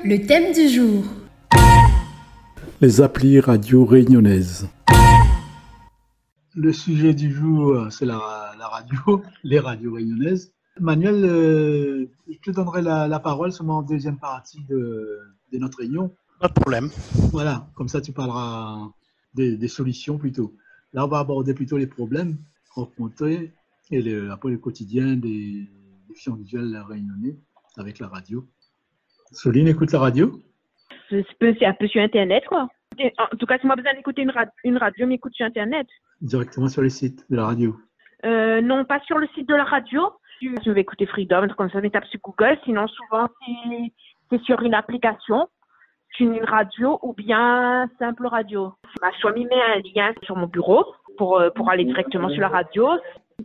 Le thème du jour. Les applis radio réunionnaises. Le sujet du jour, c'est la radio, les radios réunionnaises. Manuel, je te donnerai la parole seulement en deuxième partie de notre réunion. Pas de problème. Voilà, comme ça tu parleras des solutions plutôt. Là, on va aborder plutôt les problèmes rencontrés et après le quotidien des déficients visuels réunionnais avec la radio. Soline, écoute la radio? C'est un peu sur Internet, quoi. En tout cas, si moi j'ai besoin d'écouter une radio, m'écoute sur Internet. Directement sur les sites de la radio? Non, pas sur le site de la radio. Je vais écouter Freedom, comme ça, je tape sur Google. Sinon, souvent, c'est sur une application, une radio ou bien simple radio. Soit il met un lien sur mon bureau pour aller directement sur la radio.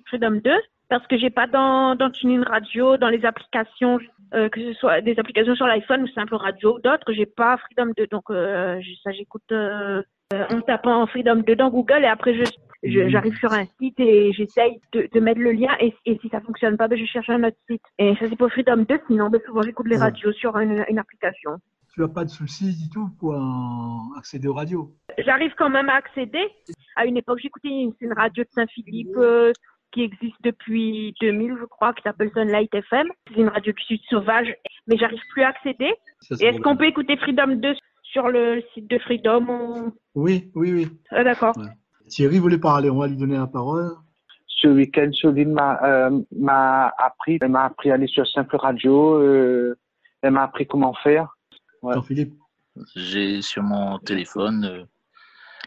Freedom 2, parce que j'ai pas dans TuneIn Radio, dans les applications, que ce soit des applications sur l'iPhone ou simple radio ou d'autres, j'ai pas Freedom 2. Donc ça j'écoute en tapant Freedom 2 dans Google et après j'arrive sur un site et j'essaye de mettre le lien et si ça fonctionne pas, je cherche un autre site. Et ça c'est pour Freedom 2, sinon souvent j'écoute les radios sur une application. Tu n'as pas de soucis du tout pour accéder aux radios? J'arrive quand même à accéder. À une époque, j'écoutais une radio de Saint-Philippe qui existe depuis 2000, je crois, qui s'appelle Sunlight FM. C'est une radio qui est sauvage, mais j'arrive plus à accéder. Et est-ce qu'on peut écouter Freedom 2 sur le site de Freedom ou... Oui. Ah, d'accord. Ouais. Thierry voulait parler, on va lui donner la parole. Ce week-end, Soline m'a appris à aller sur Simple Radio. Elle m'a appris comment faire. Ouais. Jean-Philippe. J'ai sur mon téléphone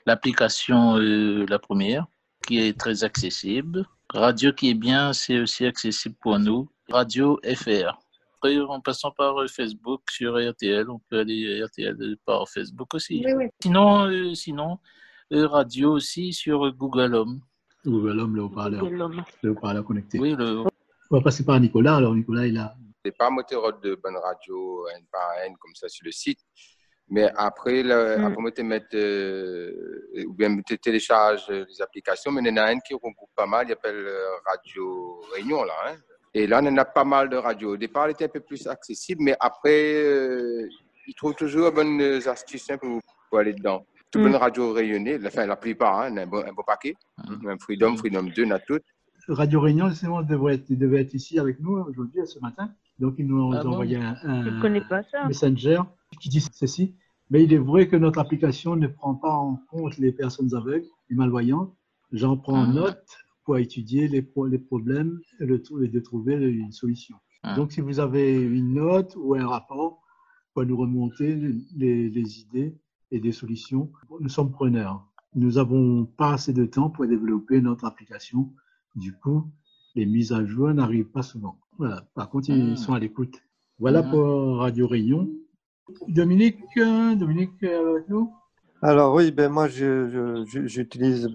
l'application La Première, qui est très accessible. Radio qui est bien, c'est aussi accessible pour nous. Radio FR. Après, en passant par Facebook sur RTL, on peut aller RTL par Facebook aussi. Oui. Sinon, radio aussi sur Google Home. Google Home, le haut-parleur connecté. Oui, On va passer par Nicolas. Alors, Nicolas, il a... C'est pas moteur de bonne radio, N par N, comme ça sur le site. Mais après, après te mettre, ou bien te télécharge les applications, mais il y en a une qui regroupe pas mal, il s'appelle Radio Réunion, là. Hein. Et là, on en a pas mal de radios. Au départ, elle était un peu plus accessible, mais après, ils trouvent toujours bonnes astuces pour aller dedans. Toutes bonnes radios rayonnées, enfin, la plupart, hein, un beau paquet. Même Freedom 2, on a toutes. Radio Réunion, justement, il devait être ici avec nous aujourd'hui, ce matin. Donc, ils nous ont envoyé un messenger qui dit ceci. Mais il est vrai que notre application ne prend pas en compte les personnes aveugles et malvoyantes. J'en prends note pour étudier les problèmes et de trouver une solution. Donc, si vous avez une note ou un rapport pour nous remonter les idées et des solutions, nous sommes preneurs. Nous n'avons pas assez de temps pour développer notre application. Du coup, les mises à jour n'arrivent pas souvent. Voilà. Par contre, ils sont à l'écoute. Voilà pour Radio Réunion. Dominique avec nous? Alors oui, moi j'utilise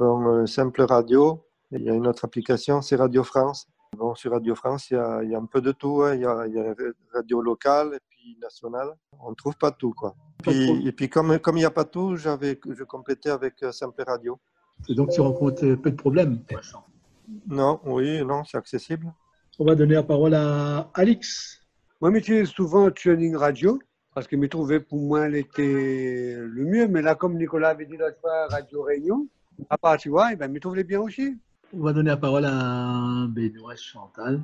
Simple Radio. Il y a une autre application, c'est Radio France. Bon, sur Radio France, il y a un peu de tout. Hein. Il y a radio locale et puis nationale. On ne trouve pas tout, quoi. Et puis comme il n'y a pas tout, je complétais avec Simple Radio. Et donc tu rencontres peu de problèmes? Non, c'est accessible. On va donner la parole à Alix. Moi, j'utilise souvent TuneIn Radio parce que je trouvais pour moi elle était le mieux. Mais là, comme Nicolas avait dit l'autre fois, Radio Réunion, à part, tu vois, je trouvais bien aussi. On va donner la parole à Bénoise Chantal.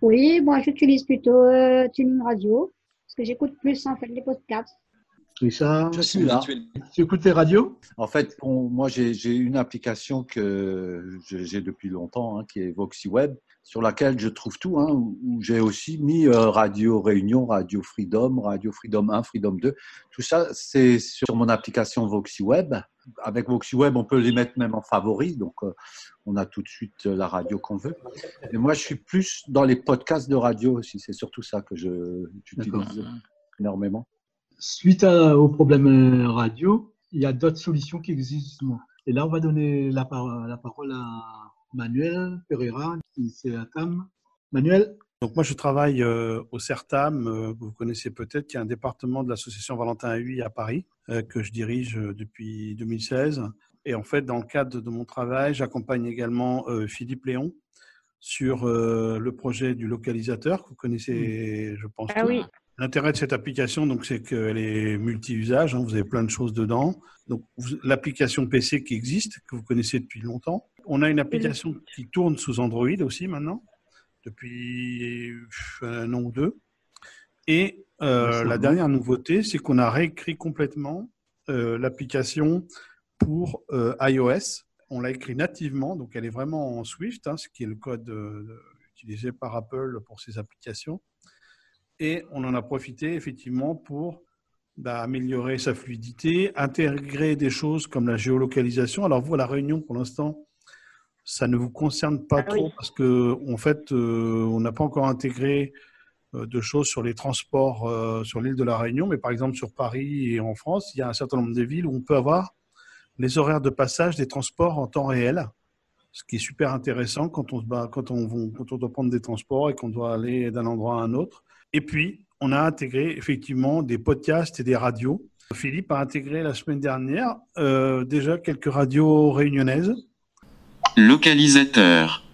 Oui, moi j'utilise plutôt TuneIn Radio parce que j'écoute plus en fait les podcasts. Richard, je suis là. Tu écoutes les radios? En fait, moi, j'ai une application que j'ai depuis longtemps, qui est VoxyWeb, sur laquelle je trouve tout, où j'ai aussi mis Radio Réunion, Radio Freedom 1, Freedom 2. Tout ça, c'est sur mon application VoxyWeb. Avec VoxyWeb, on peut les mettre même en favoris, donc on a tout de suite la radio qu'on veut. Et moi, je suis plus dans les podcasts de radio aussi. C'est surtout ça que j'utilise énormément. Suite au problème radio, il y a d'autres solutions qui existent. Et là, on va donner la parole à Manuel Pereira, qui est à TAM. Manuel? Donc moi, je travaille au CERTAM, vous connaissez peut-être, qui est un département de l'association Valentin Huy à Paris, que je dirige depuis 2016. Et en fait, dans le cadre de mon travail, j'accompagne également Philippe Léon sur le projet du localisateur que vous connaissez, je pense. Ah oui. L'intérêt de cette application, donc, c'est qu'elle est multi-usage. Vous avez plein de choses dedans. Donc, l'application PC qui existe, que vous connaissez depuis longtemps. On a une application qui tourne sous Android aussi maintenant, depuis un an ou deux. Et la dernière nouveauté, c'est qu'on a réécrit complètement l'application pour iOS. On l'a écrit nativement, donc elle est vraiment en Swift, ce qui est le code utilisé par Apple pour ses applications. Et on en a profité effectivement pour améliorer sa fluidité, intégrer des choses comme la géolocalisation. Alors vous, à La Réunion, pour l'instant, ça ne vous concerne pas trop parce qu'en fait, on n'a pas encore intégré de choses sur les transports sur l'île de La Réunion. Mais par exemple, sur Paris et en France, il y a un certain nombre de villes où on peut avoir les horaires de passage des transports en temps réel, ce qui est super intéressant quand on doit prendre des transports et qu'on doit aller d'un endroit à un autre. Et puis, on a intégré effectivement des podcasts et des radios. Philippe a intégré la semaine dernière déjà quelques radios réunionnaises. Localisateur.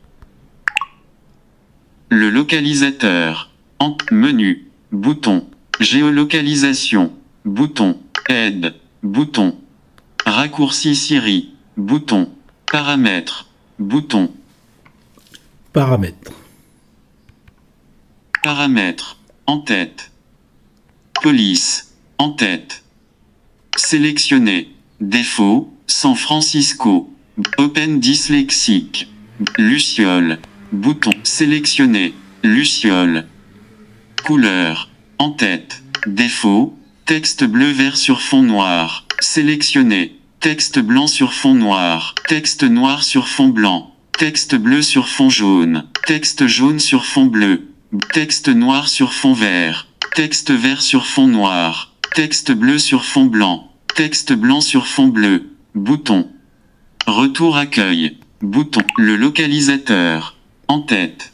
Le localisateur. En menu. Bouton. Géolocalisation. Bouton. Aide. Bouton. Raccourci Siri. Bouton. Paramètres. Bouton. Paramètres. Paramètres. En tête. Police. En tête. Sélectionner. Défaut. San Francisco. Open dyslexique. Luciole. Bouton. Sélectionner. Luciole. Couleur. En tête. Défaut. Texte bleu vert sur fond noir. Sélectionner. Texte blanc sur fond noir. Texte noir sur fond blanc. Texte bleu sur fond jaune. Texte jaune sur fond bleu. Texte noir sur fond vert. Texte vert sur fond noir. Texte bleu sur fond blanc. Texte blanc sur fond bleu. Bouton. Retour accueil. Bouton. Le localisateur. En tête.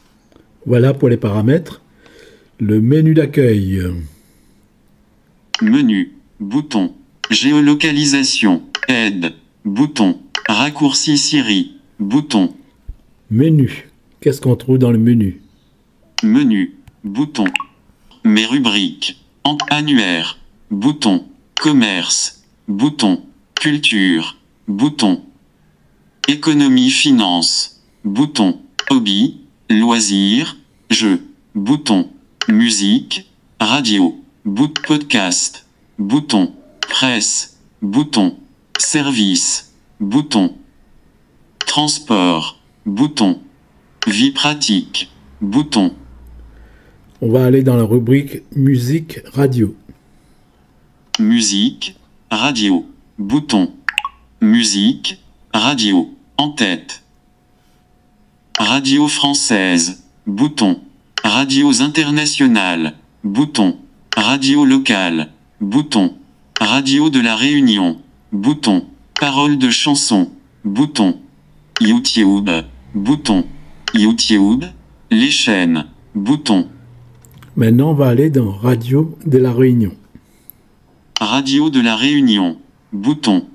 Voilà pour les paramètres. Le menu d'accueil. Menu. Bouton. Géolocalisation. Aide. Bouton. Raccourci Siri. Bouton. Menu. Qu'est-ce qu'on trouve dans le menu? Menu. Bouton. Mes rubriques. Annuaire. Bouton. Commerce. Bouton. Culture. Bouton. Économie finance. Bouton. Hobby. Loisirs. Jeux. Bouton. Musique. Radio. Podcast. Bouton. Presse. Bouton. Service. Bouton. Transport. Bouton. Vie pratique. Bouton. On va aller dans la rubrique musique radio. Musique. Radio. Bouton. Musique. Radio. En tête. Radio française. Bouton. Radios internationales. Bouton. Radio locale. Bouton. Radio de la Réunion. Bouton. Paroles de chansons. Bouton. YouTube. Bouton. YouTube. Les chaînes. Bouton. Maintenant, on va aller dans Radio de la Réunion. Radio de la Réunion. Bouton.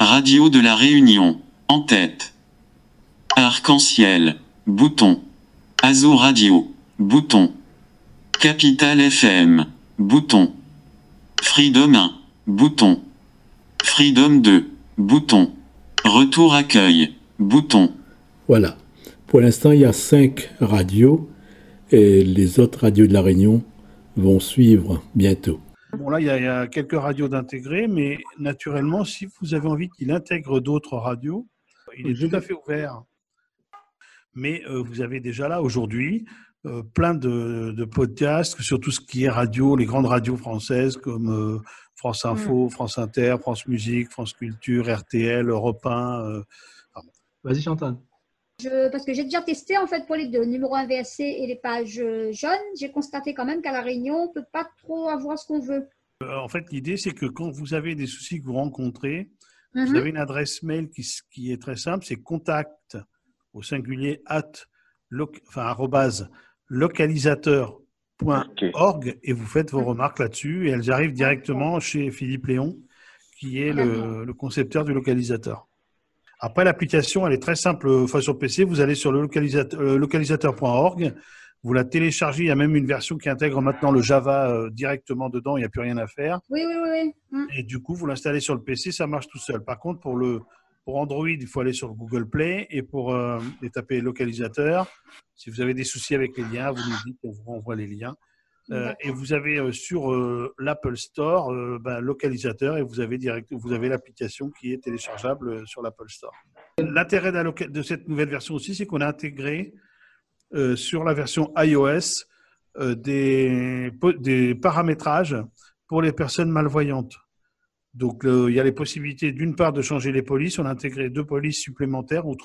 Radio de la Réunion. En tête. Arc-en-ciel. Bouton. Azo Radio. Bouton. Capital FM. Bouton. Freedom 1. Bouton. Freedom 2. Bouton. Retour accueil. Bouton. Voilà. Pour l'instant, il y a 5 radios et les autres radios de la Réunion vont suivre bientôt. Bon, là, il y a quelques radios d'intégrer, mais naturellement, si vous avez envie qu'il intègre d'autres radios, il est tout à fait ouvert. Mais vous avez déjà là, aujourd'hui, plein de podcasts sur tout ce qui est radio, les grandes radios françaises comme France Info, France Inter, France Musique, France Culture, RTL, Europe 1. Vas-y, Chantal. Parce que j'ai déjà testé en fait pour les deux, numéro inversé et les pages jaunes, j'ai constaté quand même qu'à La Réunion, on ne peut pas trop avoir ce qu'on veut. En fait, l'idée, c'est que quand vous avez des soucis que vous rencontrez, vous avez une adresse mail qui est très simple, c'est contact au singulier @localisateur.org et vous faites vos remarques là-dessus et elles arrivent directement chez Philippe Léon, qui est le concepteur du localisateur. Après, l'application, elle est très simple. Enfin, sur PC, vous allez sur le localisateur.org, vous la téléchargez. Il y a même une version qui intègre maintenant le Java directement dedans. Il n'y a plus rien à faire. Oui. Et du coup, vous l'installez sur le PC, ça marche tout seul. Par contre, pour Android, il faut aller sur le Google Play et et taper localisateur. Si vous avez des soucis avec les liens, vous nous dites, on vous renvoie les liens. Et vous avez sur l'Apple Store localisateur et vous avez l'application qui est téléchargeable sur l'Apple Store. L'intérêt de cette nouvelle version aussi, c'est qu'on a intégré sur la version iOS des paramétrages pour les personnes malvoyantes. Donc, il y a les possibilités, d'une part, de changer les polices. On a intégré 2 polices supplémentaires. Il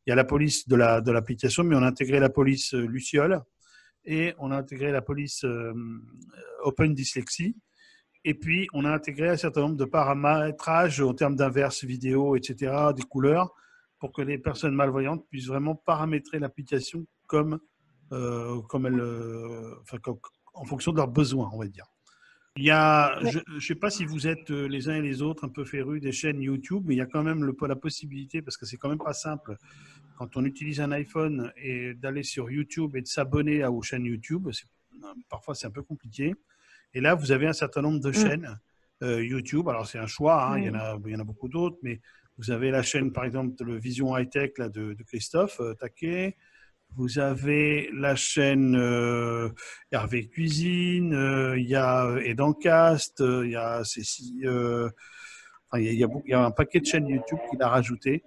y a la police de l'application, mais on a intégré la police Luciole et on a intégré la police Open Dyslexie. Et puis, on a intégré un certain nombre de paramétrages en termes d'inverse vidéo, etc., des couleurs, pour que les personnes malvoyantes puissent vraiment paramétrer l'application en fonction de leurs besoins, on va dire. Je ne sais pas si vous êtes les uns et les autres un peu férus des chaînes YouTube, mais il y a quand même la possibilité, parce que c'est quand même pas simple, quand on utilise un iPhone et d'aller sur YouTube et de s'abonner aux chaînes YouTube, parfois c'est un peu compliqué. Et là, vous avez un certain nombre de chaînes YouTube. Alors c'est un choix, il y en a beaucoup d'autres, mais vous avez la chaîne, par exemple, le Vision High Tech là, de Christophe Taquet. Vous avez la chaîne Hervé Cuisine, il y a Edancast, il y a il y a un paquet de chaînes YouTube qu'il a rajouté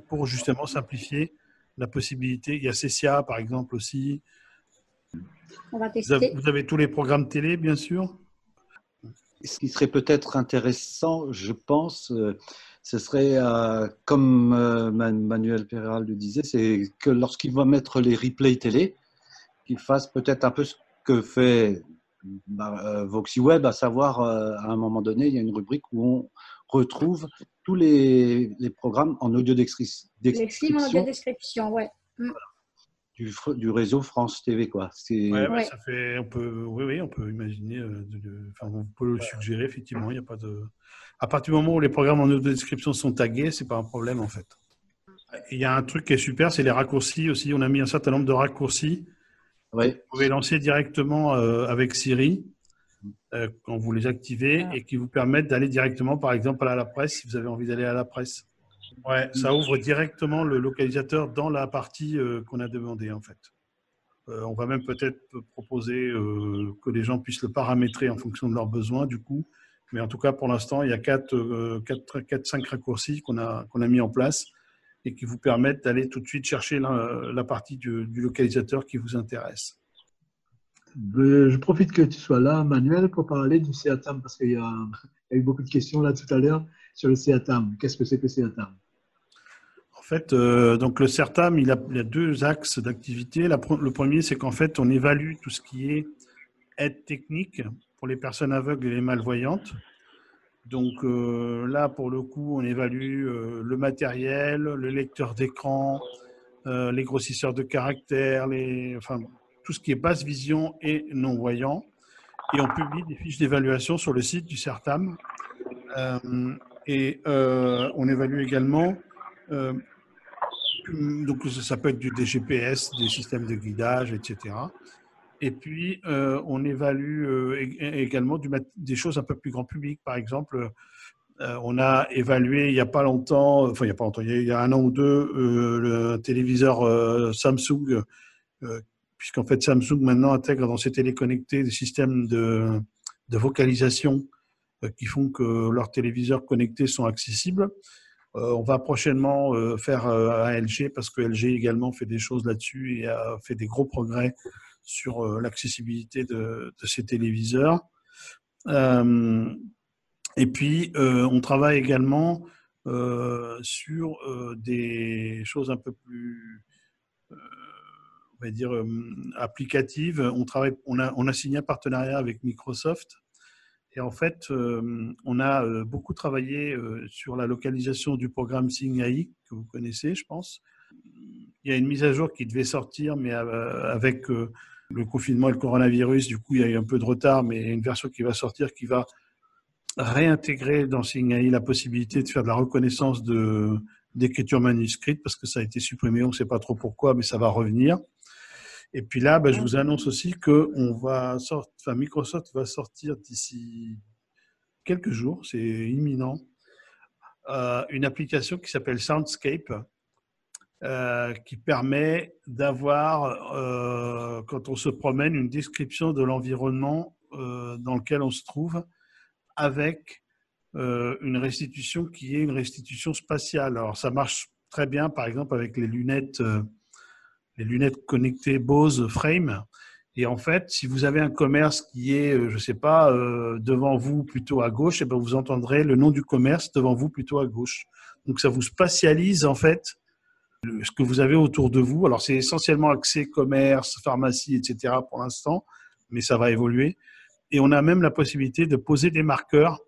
pour justement simplifier la possibilité. Il y a Cessia, par exemple, aussi. On va tester. Vous avez tous les programmes télé, bien sûr. Ce qui serait peut-être intéressant, je pense, ce serait, comme Manuel Peral le disait, c'est que lorsqu'il va mettre les replays télé, qu'il fasse peut-être un peu ce que fait VoxyWeb, à savoir, à un moment donné, il y a une rubrique où on retrouve tous les programmes en audio description. Les films en audio description, ouais. Du réseau France TV, quoi. Ça fait, on peut imaginer, on peut le suggérer, effectivement, il n'y a pas de... À partir du moment où les programmes en audio-description sont tagués, c'est pas un problème, en fait. Il y a un truc qui est super, c'est les raccourcis aussi. On a mis un certain nombre de raccourcis. Ouais. Vous pouvez lancer directement avec Siri, quand vous les activez, et qui vous permettent d'aller directement, par exemple, à la presse, si vous avez envie d'aller à la presse. Ouais, ça ouvre directement le localisateur dans la partie qu'on a demandé, en fait. On va même peut-être proposer que les gens puissent le paramétrer en fonction de leurs besoins, du coup. Mais en tout cas, pour l'instant, il y a 4-5 raccourcis qu'on a mis en place et qui vous permettent d'aller tout de suite chercher la partie du localisateur qui vous intéresse. Je profite que tu sois là, Manuel, pour parler du CEATAM, parce qu'il y a eu beaucoup de questions là tout à l'heure sur le CEATAM. Qu'est-ce que c'est que le CEATAM? En fait, donc le CERTAM, il a 2 axes d'activité. Le premier, c'est qu'en fait, on évalue tout ce qui est aide technique pour les personnes aveugles et les malvoyantes. Donc là, pour le coup, on évalue le matériel, le lecteur d'écran, les grossisseurs de caractères, tout ce qui est basse vision et non-voyant. Et on publie des fiches d'évaluation sur le site du CERTAM. On évalue également, donc ça peut être des GPS, des systèmes de guidage, etc. Et puis, on évalue également des choses un peu plus grand public. Par exemple, on a évalué il y a 1 an ou 2, le téléviseur Samsung, puisqu'en fait Samsung maintenant intègre dans ses téléconnectés des systèmes de vocalisation qui font que leurs téléviseurs connectés sont accessibles. On va prochainement faire à LG, parce que LG également fait des choses là-dessus et a fait des gros progrès sur l'accessibilité de ces téléviseurs. Et puis, on travaille également sur des choses un peu plus, on va dire, applicatives. On a signé un partenariat avec Microsoft. Et en fait, on a beaucoup travaillé sur la localisation du programme Sing AI, que vous connaissez, je pense. Il y a une mise à jour qui devait sortir, mais avec le confinement et le coronavirus, du coup, il y a eu un peu de retard, mais il y a une version qui va sortir qui va réintégrer dans Seeing AI la possibilité de faire de la reconnaissance d'écriture manuscrite, parce que ça a été supprimé, on ne sait pas trop pourquoi, mais ça va revenir. Et puis là, je vous annonce aussi que Microsoft va sortir d'ici quelques jours, c'est imminent, une application qui s'appelle Soundscape, qui permet d'avoir, quand on se promène, une description de l'environnement dans lequel on se trouve, avec une restitution qui est une restitution spatiale. Alors ça marche très bien, par exemple, avec les lunettes connectées Bose Frame. Et en fait, si vous avez un commerce qui est, je ne sais pas, devant vous plutôt à gauche, et bien vous entendrez le nom du commerce devant vous plutôt à gauche. Donc ça vous spatialise en fait ce que vous avez autour de vous. Alors c'est essentiellement axé commerce, pharmacie, etc. pour l'instant, mais ça va évoluer. Et on a même la possibilité de poser des marqueurs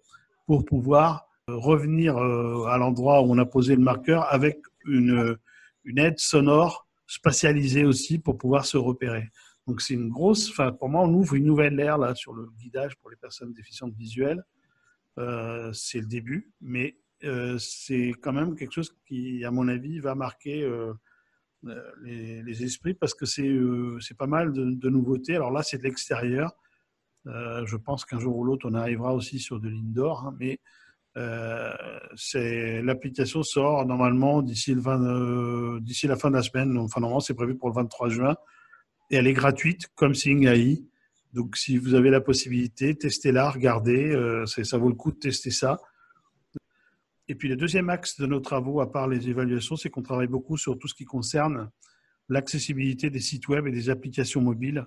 pour pouvoir revenir à l'endroit où on a posé le marqueur avec une aide sonore spatialisée aussi pour pouvoir se repérer. Donc c'est une grosse, pour moi, on ouvre une nouvelle ère là sur le guidage pour les personnes déficientes visuelles. C'est le début, mais c'est quand même quelque chose qui, à mon avis, va marquer les esprits, parce que c'est pas mal de nouveautés. Alors là, c'est de l'extérieur. Je pense qu'un jour ou l'autre, on arrivera aussi sur de l'indoor, hein, mais l'application sort normalement d'ici la fin de la semaine. Enfin, normalement, c'est prévu pour le 23 juin. Et elle est gratuite, comme Seeing AI. Donc, si vous avez la possibilité, testez-la, regardez. Ça vaut le coup de tester ça. Et puis, le deuxième axe de nos travaux, à part les évaluations, c'est qu'on travaille beaucoup sur tout ce qui concerne l'accessibilité des sites web et des applications mobiles.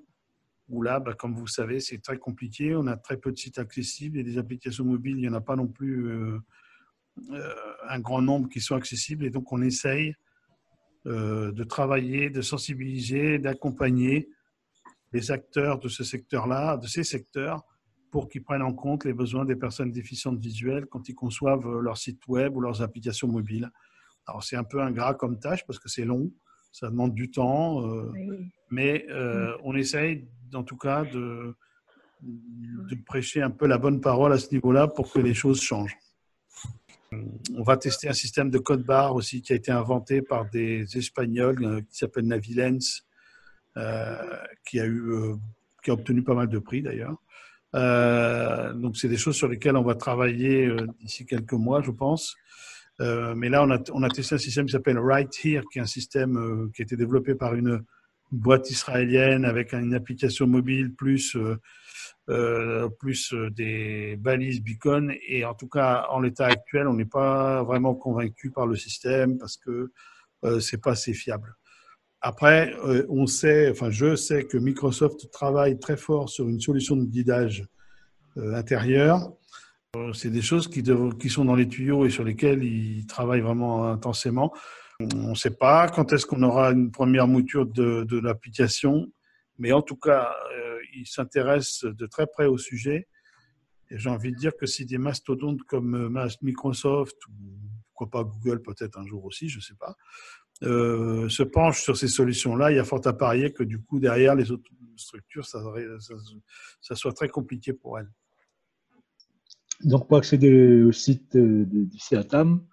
Où là, comme vous savez, c'est très compliqué. On a très peu de sites accessibles et des applications mobiles, il n'y en a pas non plus un grand nombre qui sont accessibles. Et donc, on essaye de travailler, de sensibiliser, d'accompagner les acteurs de ce secteur-là, de ces secteurs, pour qu'ils prennent en compte les besoins des personnes déficientes visuelles quand ils conçoivent leur site web ou leurs applications mobiles. Alors, c'est un peu ingrat comme tâche parce que c'est long, ça demande du temps, mais on essaye, en tout cas, de prêcher un peu la bonne parole à ce niveau-là pour que les choses changent. On va tester un système de code barre aussi qui a été inventé par des Espagnols qui s'appelle Navilens, qui a obtenu pas mal de prix d'ailleurs. Donc c'est des choses sur lesquelles on va travailler d'ici quelques mois, je pense. Mais là, on a testé un système qui s'appelle Right Here, qui est un système qui a été développé par une boîte israélienne avec une application mobile plus des balises beacon. Et en tout cas, en l'état actuel, on n'est pas vraiment convaincu par le système parce que c'est pas assez fiable. Après, je sais que Microsoft travaille très fort sur une solution de guidage intérieur. C'est des choses qui sont dans les tuyaux et sur lesquelles ils travaillent vraiment intensément. On ne sait pas quand est-ce qu'on aura une première mouture de l'application, mais en tout cas, ils s'intéressent de très près au sujet. Et j'ai envie de dire que si des mastodontes comme Microsoft, ou pourquoi pas Google peut-être un jour aussi, je ne sais pas, se penchent sur ces solutions-là, il y a fort à parier que du coup, derrière les autres structures, ça soit très compliqué pour elles. Donc, pour accéder au site du CIRTAM,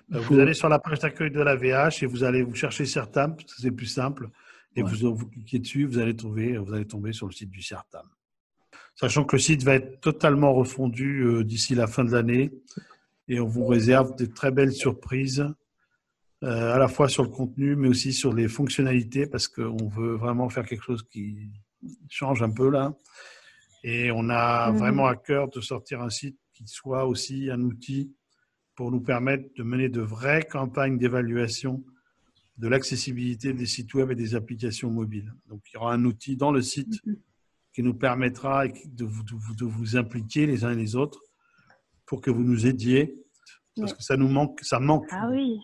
vous allez sur la page d'accueil de la VH et vous allez vous chercher CIRTAM, c'est plus simple, et vous cliquez dessus, vous allez tomber sur le site du CIRTAM. Sachant que le site va être totalement refondu d'ici la fin de l'année, et on vous réserve de très belles surprises, à la fois sur le contenu, mais aussi sur les fonctionnalités, parce qu'on veut vraiment faire quelque chose qui change un peu là. Et on a vraiment à cœur de sortir un site qui soit aussi un outil pour nous permettre de mener de vraies campagnes d'évaluation de l'accessibilité des sites web et des applications mobiles. Donc, il y aura un outil dans le site qui nous permettra de vous impliquer les uns et les autres pour que vous nous aidiez. Parce que ça manque. Ah oui.